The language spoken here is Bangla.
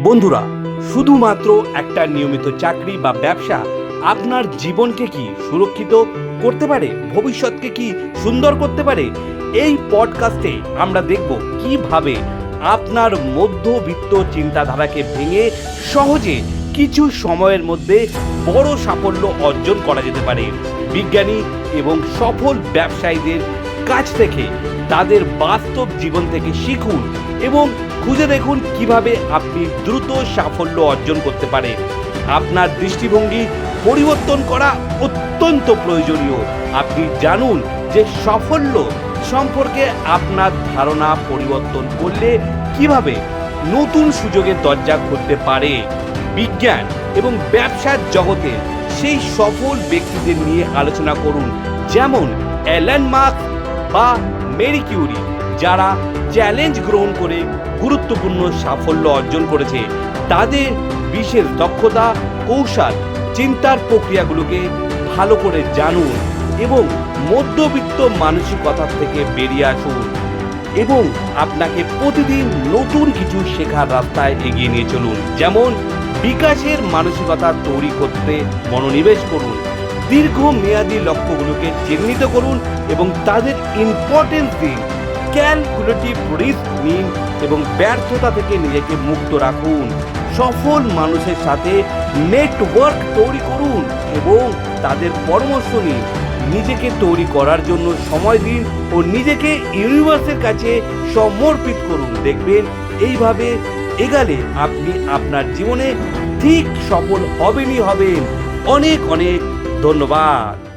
বন্ধুরা, শুধুমাত্র একটা নিয়মিত চাকরি বা ব্যবসা আপনার জীবনকে কি সুরক্ষিত করতে পারে, ভবিষ্যৎকে কি সুন্দর করতে পারে? এই পডকাস্টে আমরা দেখব কিভাবে আপনার মধ্যবিত্ত চিন্তাধারাকে ভেঙে সহজে কিছু সময়ের মধ্যে বড় সাফল্য অর্জন করা যেতে পারে। বিজ্ঞানী এবং সফল ব্যবসায়ীদের কাছ থেকে তাদের বাস্তব জীবন থেকে শিখুন এবং খুঁজে দেখুন কিভাবে আপনি দ্রুত সাফল্য অর্জন করতে পারেন। আপনার দৃষ্টিভঙ্গি পরিবর্তন করা অত্যন্ত প্রয়োজনীয়। আপনি জানুন যে সাফল্য সম্পর্কে আপনার ধারণা পরিবর্তন করলে কিভাবে নতুন সুযোগের দরজা খুলতে পারে। বিজ্ঞান এবং ব্যবসার জগতে সেই সফল ব্যক্তিদের নিয়ে আলোচনা করুন, যেমন এলন মাস্ক বা মেরি কিউরি, যারা চ্যালেঞ্জ গ্রহণ করে গুরুত্বপূর্ণ সাফল্য অর্জন করেছে। তাদের বিশেষ দক্ষতা, কৌশল, চিন্তার প্রক্রিয়াগুলোকে ভালো করে জানুন এবং মধ্যবিত্ত মানসিকতা থেকে বেরিয়ে আসুন এবং আপনাকে প্রতিদিন নতুন কিছু শেখার রাস্তায় এগিয়ে নিয়ে চলুন। যেমন বিকাশের মানসিকতা তৈরি করতে মনোনিবেশ করুন, দীর্ঘমেয়াদী লক্ষ্যগুলোকে চিহ্নিত করুন এবং তাদের ইম্পর্টেন্স দিন, ক্যালকুলেটিভ রিস্ক নিন এবং ব্যর্থতা থেকে নিজেকে মুক্ত রাখুন। সফল মানুষের সাথে নেটওয়ার্ক তৈরি করুন এবং তাদের পরামর্শ নিন। নিজেকে তৈরি করার জন্য সময় দিন ও নিজেকে ইউনিভার্সের কাছে সমর্পিত করুন। দেখবেন এইভাবে এগালে আপনি আপনার জীবনে ঠিক সফল হবেনই হবেন। অনেক অনেক ধন্যবাদ।